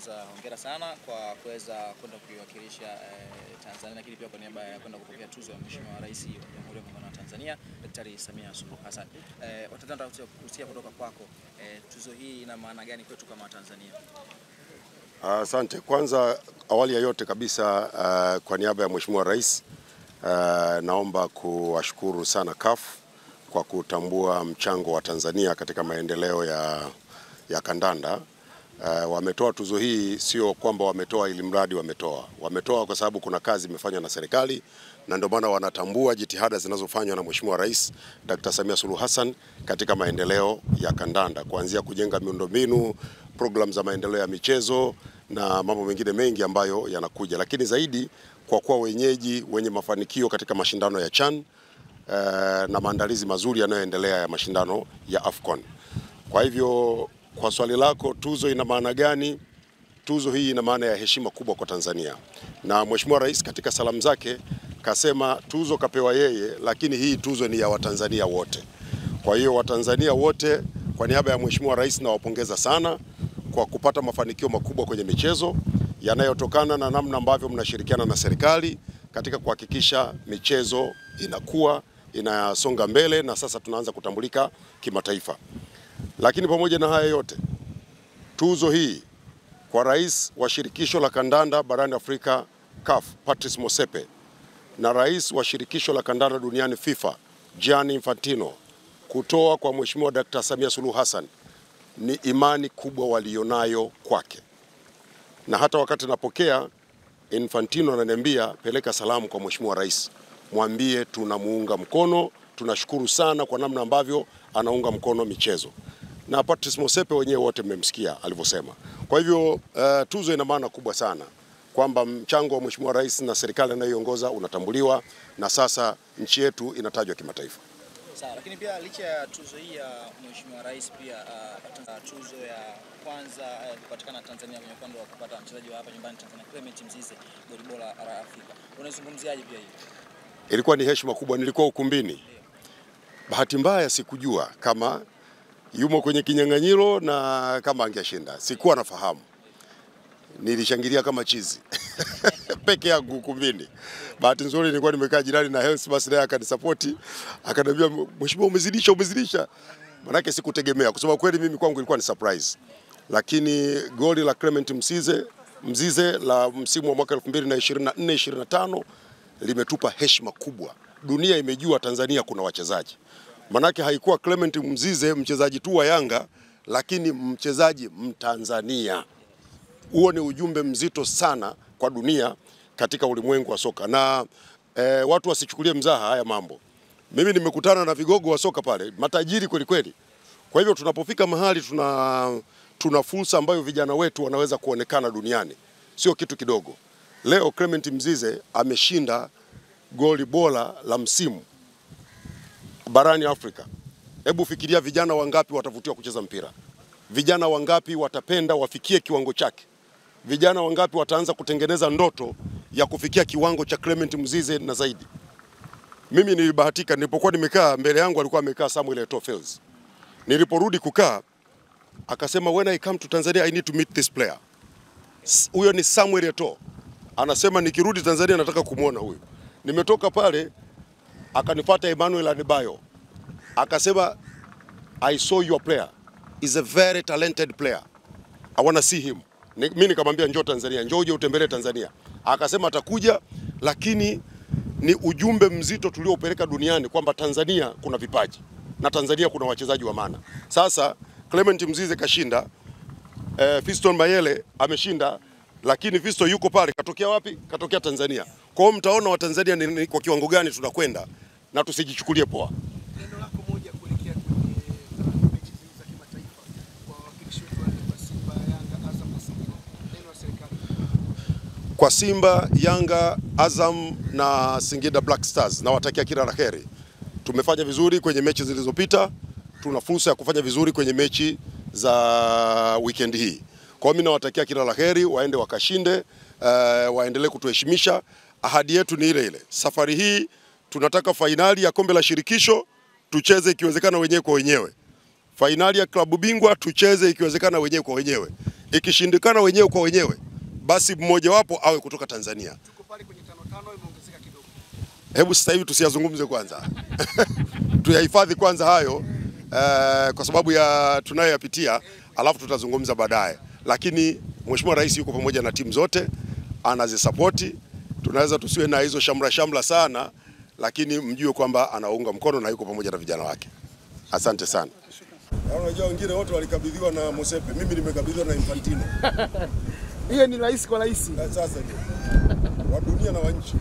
kwanza hongera sana kwa kuweza kwenda kuiwakilisha Tanzania, lakini pia kwa niaba ya kwenda kupokea tuzo ya Mheshimiwa Rais wa Jamhuri ya Muungano wa Tanzania Daktari Samia Suluhu Hassan. Watataka kusikia kutoka kwako, tuzo hii ina maana gani kwetu kama Tanzania? Asante. Kwanza awali ya yote kabisa, kwa niaba ya Mheshimiwa Rais, naomba kuwashukuru sana CAF kwa kutambua mchango wa Tanzania katika maendeleo ya kandanda. Wametoa tuzo hii sio kwamba wametoa ili mradi wametoa kwa sababu kuna kazi imefanywa na serikali, na ndio maana wanatambua jitihada zinazofanywa na Mheshimiwa Rais Dr. Samia Suluhu Hassan katika maendeleo ya kandanda, kuanzia kujenga miundombinu, programu za maendeleo ya michezo na mambo mengine mengi ambayo yanakuja, lakini zaidi kwa kuwa wenyeji wenye mafanikio katika mashindano ya CHAN na maandalizi mazuri yanayoendelea ya mashindano ya AFCON. Kwa hivyo kwa swali lako, tuzo ina maana gani? Tuzo hii ina maana ya heshima kubwa kwa Tanzania, na Mheshimiwa Rais katika salamu zake kasema tuzo kapewa yeye, lakini hii tuzo ni ya Watanzania wote. Kwa hiyo Watanzania wote kwa niaba ya Mheshimiwa Rais nawapongeza sana kwa kupata mafanikio makubwa kwenye michezo yanayotokana na namna ambavyo mnashirikiana na serikali katika kuhakikisha michezo inakuwa inasonga mbele na sasa tunaanza kutambulika kimataifa. Lakini pamoja na haya yote, tuzo hii kwa Rais wa Shirikisho la Kandanda barani Afrika CAF Patrice Motsepe na Rais wa Shirikisho la Kandanda duniani FIFA Gianni Infantino kutoa kwa Mheshimiwa Dr. Samia Suluhu Hassan ni imani kubwa walionayo kwake. Na hata wakati napokea, Infantino ananiambia peleka salamu kwa Mheshimiwa Rais, mwambie tunamuunga mkono, tunashukuru sana kwa namna ambavyo anaunga mkono michezo. Na Patrice Motsepe wenyewe wote mmemsikia alivyosema. Kwa hivyo tuzo ina maana kubwa sana kwamba mchango wa Mheshimiwa Rais na serikali anayoiongoza unatambuliwa na sasa nchi yetu inatajwa kimataifa. Sawa, lakini pia licha ya tuzo hii ya Mheshimiwa Rais, pia tuzo ya kwanza kupatikana Tanzania kwenye upande wa kupata mchezaji wa hapa nyumbani Tanzania Clement Mzize, goli bora la Afrika. Unazungumziaje pia hii? Ilikuwa ni heshima kubwa, nilikuwa ukumbini. Bahati mbaya sikujua kama yumo kwenye kinyang'anyiro na kama angeshinda. Sikuwa nafahamu. Nilishangilia kama chizi. Peke yangu ukumbini. Bahati nzuri nilikuwa nimekaa jirani na Health basi naye akanisupport, akaniambia Mheshimiwa umezidisha. Manake sikutegemea. Kusema kweli mimi kwangu ilikuwa ni surprise. Lakini goli la Clement Mzize la msimu wa mwaka 2024-25 limetupa heshima kubwa. Dunia imejua Tanzania kuna wachezaji. Manake haikuwa Clement Mzize mchezaji tu wa Yanga, lakini mchezaji Mtanzania. Huo ni ujumbe mzito sana kwa dunia katika ulimwengu wa soka, na watu wasichukulie mzaha haya mambo. Mimi nimekutana na vigogo wa soka pale, matajiri kweli kweli. Kwa hivyo tunapofika mahali tuna fursa ambayo vijana wetu wanaweza kuonekana duniani. Sio kitu kidogo. Leo Clement Mzize ameshinda goli bora la msimu barani Afrika. Hebu fikiria vijana wangapi watavutiwa kucheza mpira? Vijana wangapi watapenda wafikie kiwango chake? Vijana wangapi wataanza kutengeneza ndoto ya kufikia kiwango cha Clement Mzize na zaidi? Mimi nilibahatika, nilipokuwa nimekaa mbele yangu alikuwa amekaa Samuel Eto'o. Niliporudi kukaa akasema when I come to Tanzania I need to meet this player. Huyo ni Samuel Eto'o. Anasema nikirudi Tanzania nataka kumuona huyo. Nimetoka pale akanifuata Emmanuel Adebayo. Akasema I saw your player. Is a very talented player. I want to see him. Mimi nikamwambia njoo Tanzania, njoo uje utembelee Tanzania. Akasema atakuja, lakini ni ujumbe mzito tuliopeleka duniani kwamba Tanzania kuna vipaji na Tanzania kuna wachezaji wa maana. Sasa Clement Mzize kashinda, Fiston Mayele ameshinda, lakini Fisto yuko pale, katokea wapi? Katokea Tanzania. Kwa hiyo mtaona wa Tanzania ni kwa kiwango gani tunakwenda na tusijichukulie poa. Neno lako moja kuelekea kwenye mechi za kimataifa kwa wakilishi wetu wa Simba, Yanga, Azam na Singida. Neno la serikali. Kwa Simba, Yanga, Azam na Singida Black Stars nawatakia kila la heri. Tumefanya vizuri kwenye mechi zilizopita, tuna fursa ya kufanya vizuri kwenye mechi za weekend hii. Kwa mimi nawatakia kila la heri, waende wakashinde, waendelee kutuheshimisha. Ahadi yetu ni ile ile. Safari hii tunataka fainali ya kombe la shirikisho tucheze ikiwezekana wenyewe kwa wenyewe. Fainali ya klabu bingwa tucheze ikiwezekana wenyewe kwa wenyewe. Ikishindikana wenyewe kwa wenyewe, basi mmojawapo awe kutoka Tanzania. Tuko pale kwenye 5-5 imeongezeka kidogo. Hebu sasa hivi tusiyazungumze kwanza. Tuyahifadhi kwanza hayo kwa sababu ya tunayoyapitia, alafu tutazungumza baadaye. Lakini Mheshimiwa Rais yuko pamoja na timu zote, anazisapoti. Tunaweza tusiwe na hizo shamra sana, lakini mjue kwamba anaunga mkono na yuko pamoja na vijana wake. Asante sana. Unajua wengine wote walikabidhiwa na Mosepe, mimi nimekabidhiwa na Infantino. Hiyo ni rais kwa rais. Sasa ndio wa dunia na wa nchi.